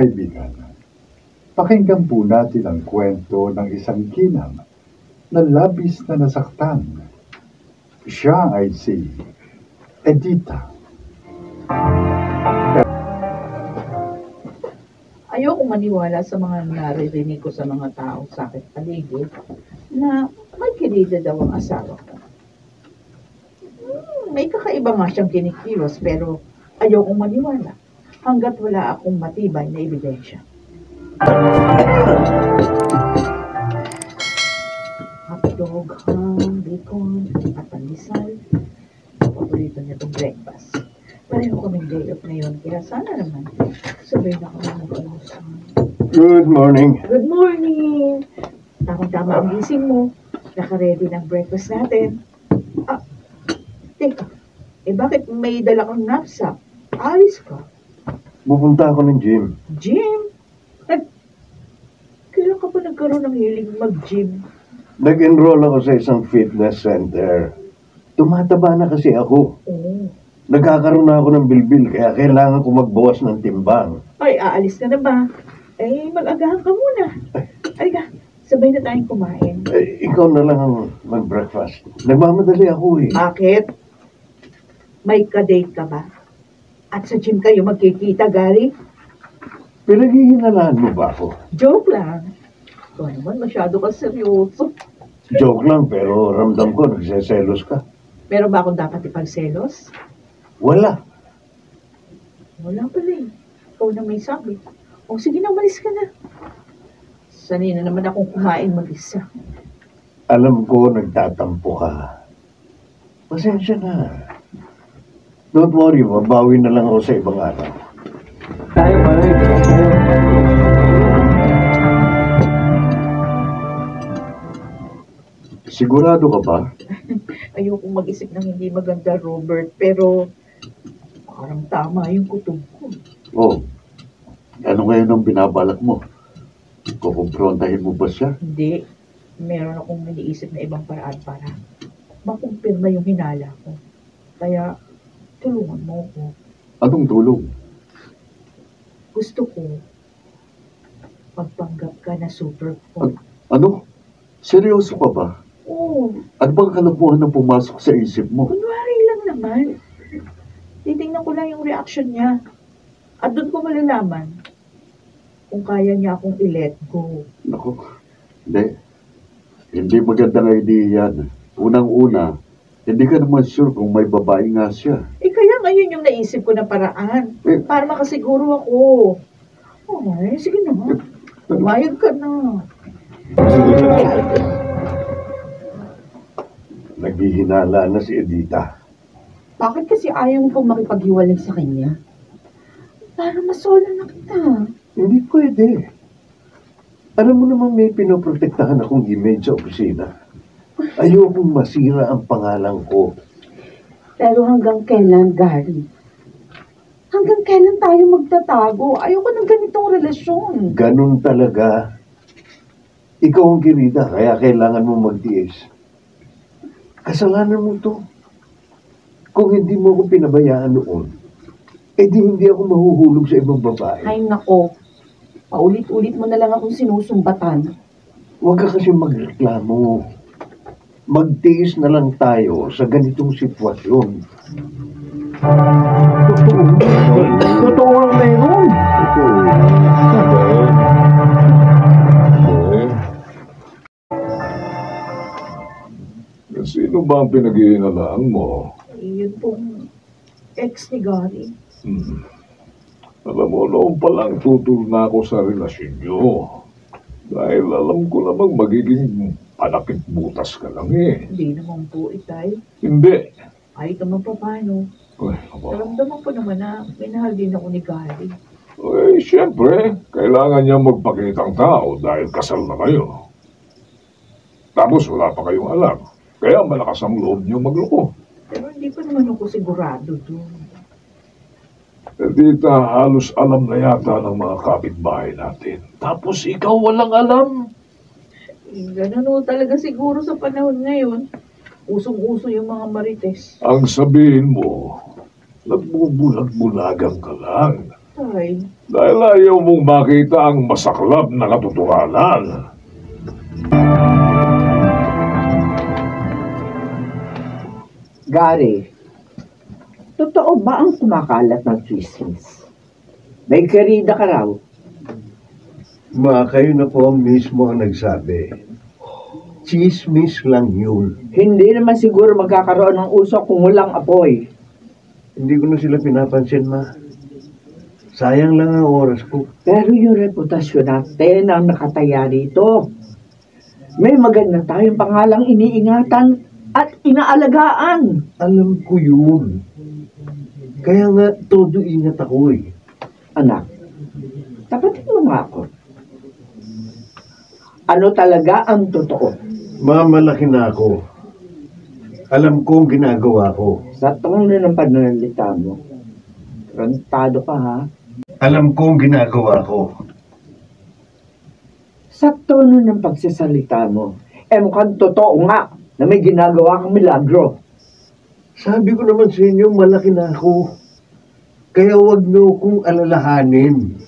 kaibigan, pakinggan po natin ang kwento ng isang ginang na labis na nasaktan. Siya ay si Edita. Ayoko maniwala sa mga naririnig ko sa mga tao sa akin paligid na may kirida daw ang asawa ko. May kakaiba nga siyang kinikilos pero ayokong maniwala hanggat wala akong matibay na ebidensya. Hotdog, ham, bacon, at pandesal. Paborito niya itong breakfast. Pareho kaming day off ngayon, kaya sana naman sabay na kami mag-uusap. Good morning. Good morning! Tamang-tama ang gising mo. Naka-ready ng breakfast natin. Teka. Bakit may dala kang knapsack? Alis ka. Pupunta ako ng gym. Gym? Kailan ka pa nagkaroon ng hiling mag-gym? Nag-enroll ako sa isang fitness center. Tumataba na kasi ako. Oo. Nagkakaroon na ako ng bilbil, kaya kailangan ko magbawas ng timbang. Ay, aalis ka na ba? Mag-agahan ka muna. Ay ka, sabay na tayong kumain. Ikaw na lang ang mag-breakfast. Nagmamadali ako eh. Bakit? May ka-date ka ba? At sa gym kayo magkikita, Gary? Pinaghihinalaan mo ba ako? Joke lang. Ikaw naman, masyado ka seryoso. Joke lang, pero ramdam ko nagseselos ka. Meron ba akong dapat ipagselos? Wala. Wala pala eh. Ikaw na may sabi. O sige na, umalis ka na. Sanay na naman akong kumain mag-isa. Alam ko nagtatampo ka. Pasensya na. Don't worry, mabawi na lang ako sa ibang araw. Tayo ba? Sigurado ka ba? Ayokong mag-isip ng hindi maganda, Robert, pero parang tama yung kutob ko. Oh, ano ngayon ang binabalak mo? Kukumprontahin mo ba siya? Hindi. Meron akong iniisip na ibang paraan para makumpirma yung hinala ko. Kaya, tulungan mo ako. Anong tulong? Gusto ko magpanggap ka na super ko. Ano? Seryoso ka ba? Oo. Ano bang kalabuhan na pumasok sa isip mo? Kunwari lang naman. Titingnan ko lang yung reaction niya. At doon ko malalaman kung kaya niya akong i-let go. Naku, hindi. Hindi magandang idea yan. Unang-una, hindi ka naman sure kung may babae nga siya. Kaya ngayon yung naisip ko na paraan. Para makasiguro ako. Ay, sige na. Umayag ka na. Naghihinala na si Edita. Bakit kasi ayaw mo pong makipaghiwalay sa kanya? Para masola na kita. Hindi pwede. Alam mo naman may pinoprotektahan akong image sa opisina. Ayokong masira ang pangalan ko. Pero hanggang kailan, Gary? Hanggang kailan tayo magtatago? Ayoko ng ganitong relasyon. Ganun talaga. Ikaw ang kirida, kaya kailangan mo magtiis. Kasalanan mo to. Kung hindi mo ako pinabayaan noon, di hindi ako mahuhulog sa ibang babae. Ay nako, paulit-ulit mo na lang akong sinusumbatan. Huwag ka kasi magreklamo. Magtiis na lang tayo sa ganitong sitwasyon. Totoo lang meron. Sino ba ang pinag-iinalaan mo? Yun pong ex ni Gary. Alam mo, noon pa lang tutol na ako sa relasyon nyo. Dahil alam ko namang magiging panakit butas ka lang eh. Hindi naman po, Itay. Hindi. Ay, naman pa paano. Naramdaman ko naman na minahal din ako ni Gary. Siyempre, kailangan niya magpakitang tao dahil kasal na kayo. Tapos wala pa kayong alam. Kaya malakas ang loob niyo magloko. Pero hindi pa naman ako sigurado doon. Edita, halos alam na yata ng mga kapitbahay natin. Tapos ikaw walang alam. Ganun o talaga siguro sa panahon ngayon. Usong-uso yung mga marites. Ang sabihin mo, nagbubulag-bulagan ka lang. Ay, Dahil ayaw mong makita ang masaklap na katotohanan. Gary, totoo ba ang kumakalat ng chismis? May kerida ka raw. Kayo na po mismo ang nagsabi. Chismis lang yun. Hindi naman siguro magkakaroon ng usok kung walang apoy. Hindi ko na sila pinapansin, Ma. Sayang lang ang oras ko. Pero yung reputasyon natin ang nakataya rito. May maganda tayong pangalang iniingatan at inaalagaan. Alam ko yun. Kaya nga, todo ingat ako eh. Anak, tapatin mo nga ako. Ano talaga ang totoo? Malaki na ako. Alam ko ang ginagawa ko. Sa tono ng pananalita mo, rantado ka ha? Alam ko ang ginagawa ko. Sa tono ng pagsasalita mo, mukhang totoo nga na may ginagawa kang milagro. Sabi ko naman sa inyo, malaki na ako. Kaya wag niyo kong alalahanin.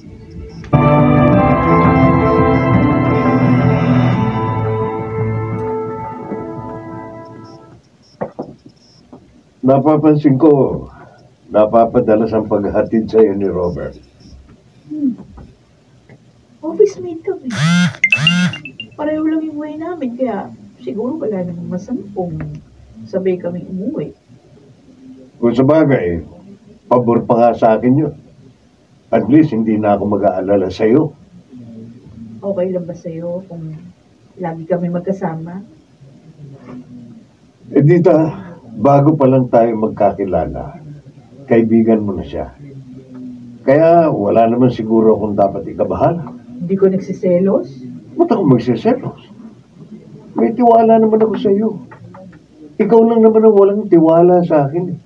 Napapansin ko, napapadalas ang paghatid sa iyo ni Robert. Office mate kami. Pareho lang yung way namin, kaya siguro wala namang masama kung sabay kami umuwi. Kung sa bagay, pabor pa nga sa akin yun. At least hindi na ako mag-aalala sa iyo. Okay lang ba sa'yo kung lagi kami magkasama? Dita, bago pa lang tayo magkakilala, kaibigan mo na siya. Kaya wala naman siguro akong dapat ikabahala. Hindi ko nagsiselos. Ba't ako magsiselos? May tiwala naman ako sa iyo. Ikaw lang naman ang walang tiwala sa akin.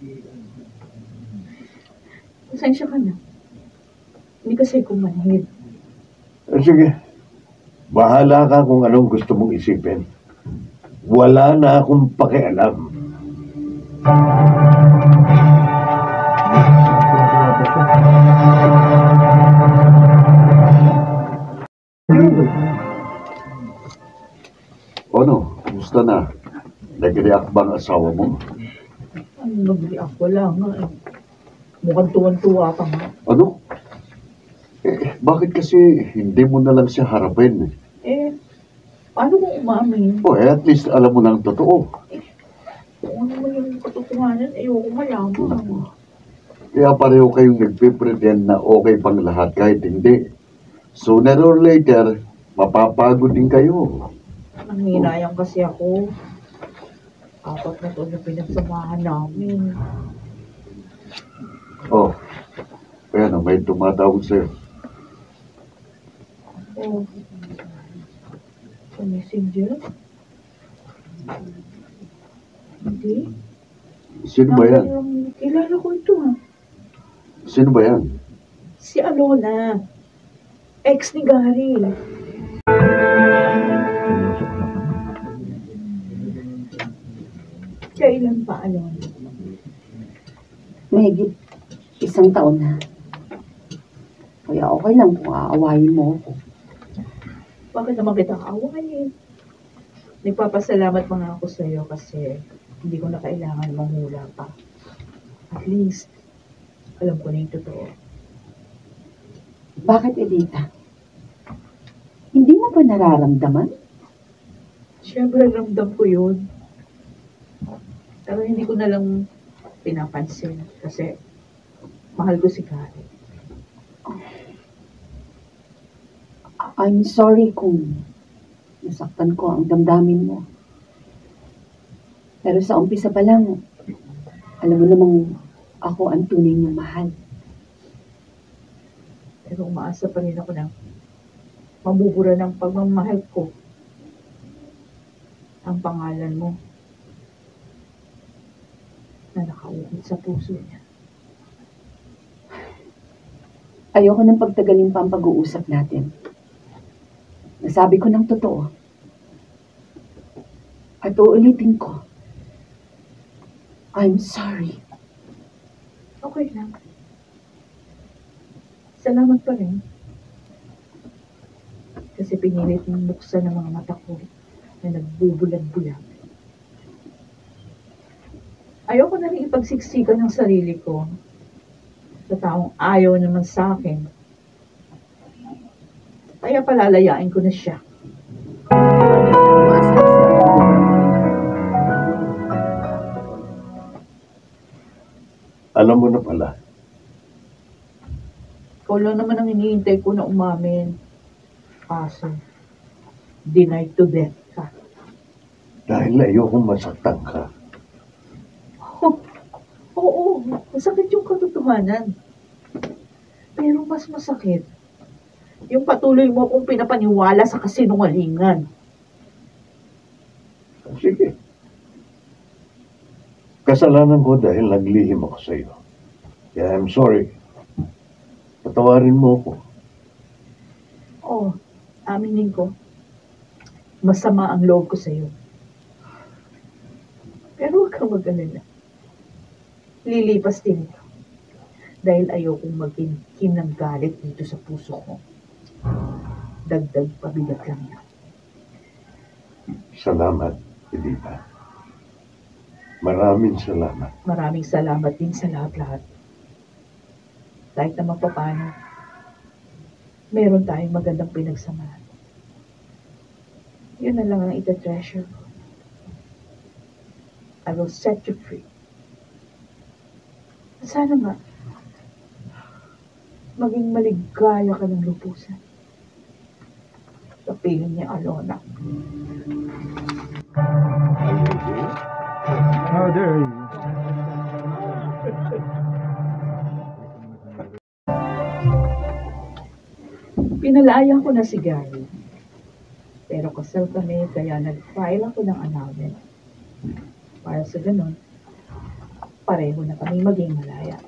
Pasensya ka na. Hindi kasi ko manhid. Sige, bahala ka kung anong gusto mong isipin. Wala na akong pakialam. Ano? Kumusta na? Nag-react ba ang asawa mo? Nag-react ko lang. Mukhang tuwan-tuwa pa nga. Ano? Bakit kasi hindi mo na lang siya harapin? Paano kung umamin? At least alam mo na ang totoo. Kung ano man yung katotohanan, ayoko malaman. Kaya pareho kayong nagpipretend na okay pang lahat kahit hindi. Sooner or later, mapapagod din kayo. Nanghinayang kasi ako. 4 na taon na pinagsamahan namin. Kaya na may tumatawag sa'yo. Sa messenger? Hindi. Sino ba yan? Kilala ko ito ha. Sino ba yan? Si Alona. Ex ni Gary. Kailan pa, Alona? Mahigit 1 taon na. Kaya okay lang kung aawayin mo ako. Bakit naman kita kaawayin? Nagpapasalamat mga ako sa iyo kasi hindi ko na kailangan manghula pa. At least, alam ko na yung totoo. Bakit, Edita? Hindi mo ba nararamdaman? Siyempre, ramdam ko yun. Pero hindi ko na lang pinapansin kasi mahal ko si Gary. I'm sorry kung nasaktan ko ang damdamin mo. Pero sa umpisa pa lang, alam mo namang ako ang tunay niyang mahal. Pero umaasa pa rin ako na mabubura ng pagmamahal ko ang pangalan mo na nakaukit sa puso niya. Ayoko nang pagtagalin pa ang pag-uusap natin. Nasabi ko ng totoo. At uulitin ko. I'm sorry. Okay lang. Salamat pa rin. Kasi pinilit mong buksan ang mga mata ko na nagbubulag-bulag. Ayoko na rin ipagsiksikan ng sarili ko sa taong ayaw naman sa akin. Kaya palalayain ko na siya. Alam mo na pala, Ikaw lang naman ang hinihintay ko na umamin. Kaso, denied to death ka. dahil ayokong masaktan ka. Oo, masakit yung katotohanan. Pero mas masakit yung patuloy mo akong pinapaniwala sa kasinungalingan. Sige. Kasalanan ko dahil naglihim ako sa iyo. Kaya I'm sorry. Patawarin mo ako. Oo, aminin ko. Masama ang loob ko sa iyo. Pero huwag kang mag-alala. Lilipas din ito. Dahil ayokong magkinkim ng galit dito sa puso ko. Dagdag pabigat lang yan. Salamat, Edita. Maraming salamat. Maraming salamat din sa lahat-lahat. Kahit naman paano, meron tayong magandang pinagsamahan. Yun na lang ang ita-treasure ko. I will set you free. Sana nga, maging maligaya ka ng lubusan. Sa piling ni Alona. Oh, there he is. Pinalaya ko na si Gary. Pero kasal kami kaya nag-file ako ng annulment. Para sa ganun, pareho na kami maging malaya.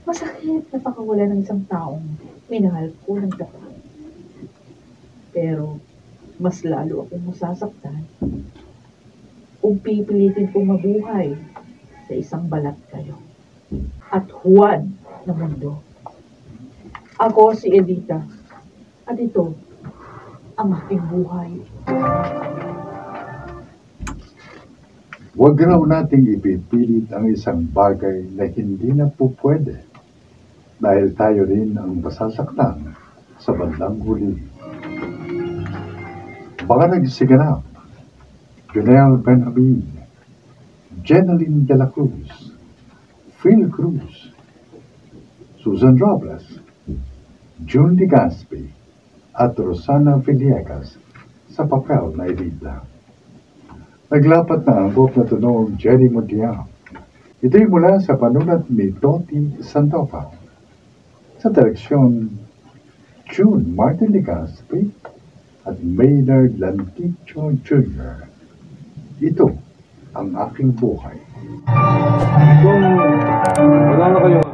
Masakit na pakawala ng isang taong minahal ko ng tapat. Pero mas lalo akong masasaktan kung pipilitin kong mabuhay sa isang balat kayo at huwad na mundo. Ako si Edita at ito ang aking buhay. Huwag raw nating ipipilit ang isang bagay na hindi na po pwede dahil tayo rin ang masasaktan sa bandang huli. Baka nagsiganap, Junel Benjamin, Jeneline de la Cruz, Phil Cruz, Susan Robles, June Ligaspi, at Rosana Villegas sa papel na Edita. Naglapat na ang buhok na tunog Jerry Montiel. Ito'y mula sa panulat ni Toti Sandoval. Sa direksyon, June Martin Ligaspi at Maynard Lanticho Jr. Ito ang aking buhay. Kung wala na kayong